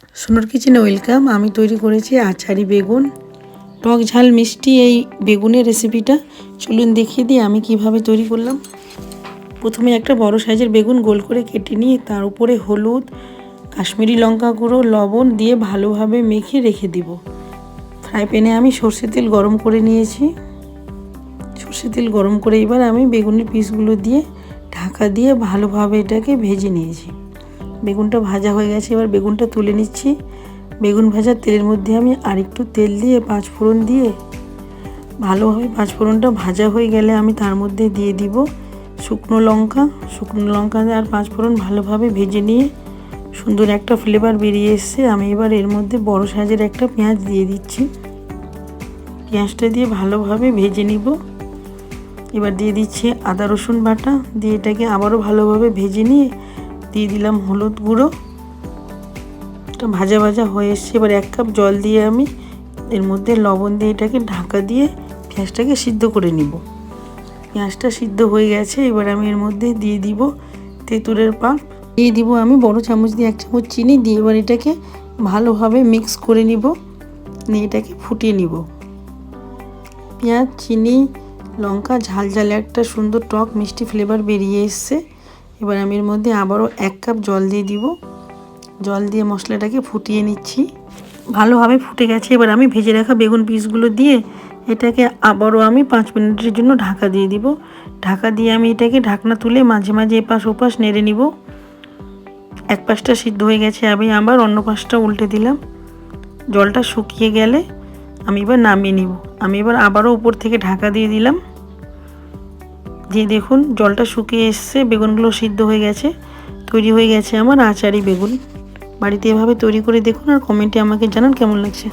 সোনার কিচেনে ওয়েলকাম। আমি তৈরি করেছি আচারি বেগুন, টক ঝাল মিষ্টি এই বেগুনের রেসিপিটা চলুন দেখিয়ে দিই আমি কিভাবে তৈরি করলাম। প্রথমে একটা বড় সাইজের বেগুন গোল করে কেটে নিয়ে তার উপরে হলুদ, কাশ্মীরি লঙ্কা গুঁড়ো, লবণ দিয়ে ভালোভাবে মেখে রেখে দিব। ফ্রাই প্যানে আমি সর্ষের তেল গরম করে নিয়েছি। সর্ষের তেল গরম করে এবার আমি বেগুনের পিসগুলো দিয়ে ঢাকা দিয়ে ভালোভাবে এটাকে ভেজে নিয়েছি। বেগুনটা ভাজা হয়ে গেছে, এবার বেগুনটা তুলে নিচ্ছি। বেগুন ভাজার তেলের মধ্যে আমি আরেকটু তেল দিয়ে পাঁচফোড়ন দিয়ে ভালোভাবে পাঁচফোড়নটা ভাজা হয়ে গেলে আমি তার মধ্যে দিয়ে দিব শুকনো লঙ্কা আর পাঁচফোড়ন ভালোভাবে ভেজে নিয়ে সুন্দর একটা ফ্লেভার বেরিয়ে এসছে। আমি এবার এর মধ্যে বড় সাইজের একটা পেঁয়াজ দিয়ে দিচ্ছি। পেঁয়াজটা দিয়ে ভালোভাবে ভেজে নিব। এবার দিয়ে দিচ্ছি আদা রসুন বাটা, দিয়ে এটাকে আবারও ভালোভাবে ভেজে নিয়ে দিয়ে দিলাম হলুদ গুঁড়ো। এটা ভাজা ভাজা হয়ে এসছে। এবার 1 কাপ জল দিয়ে আমি এর মধ্যে লবণ দিয়ে এটাকে ঢাকা দিয়ে পেঁয়াজটাকে সিদ্ধ করে নিব। পেঁয়াজটা সিদ্ধ হয়ে গেছে, এবার আমি এর মধ্যে দিয়ে দিব তেঁতুলের পাল্প, দিয়ে দিব আমি বড় চামচ দিয়ে 1 চামচ চিনি দিয়ে এবার এটাকে ভালোভাবে মিক্স করে নিব, নিয়ে এটাকে ফুটিয়ে নিব। পেঁয়াজ, চিনি, লঙ্কা ঝাল ঝালে একটা সুন্দর টক মিষ্টি ফ্লেভার বেরিয়ে এসছে। এবার আমি এর মধ্যে আবারও 1 কাপ জল দিয়ে দিব। জল দিয়ে মশলাটাকে ফুটিয়ে নিচ্ছি। ভালোভাবে ফুটে গেছে, এবার আমি ভেজে রাখা বেগুন পিসগুলো দিয়ে এটাকে আবারও আমি 5 মিনিটের জন্য ঢাকা দিয়ে দিব। ঢাকা দিয়ে আমি এটাকে ঢাকনা তুলে মাঝে মাঝে এপাশ ওপাশ নেড়ে নিব। এক পাশটা সিদ্ধ হয়ে গেছে, আমি আবার অন্য পাশটা উল্টে দিলাম। জলটা শুকিয়ে গেলে আমি এবার নামিয়ে নিব। আমি এবার আবারও উপর থেকে ঢাকা দিয়ে দিলাম। দিয়ে দেখুন জলটা শুকিয়ে এসছে, বেগুনগুলো সিদ্ধ হয়ে গেছে। তৈরি হয়ে গেছে আমার আচারি বেগুন। বাড়িতে এভাবে তৈরি করে দেখুন আর কমেন্টে আমাকে জানান কেমন লাগছে।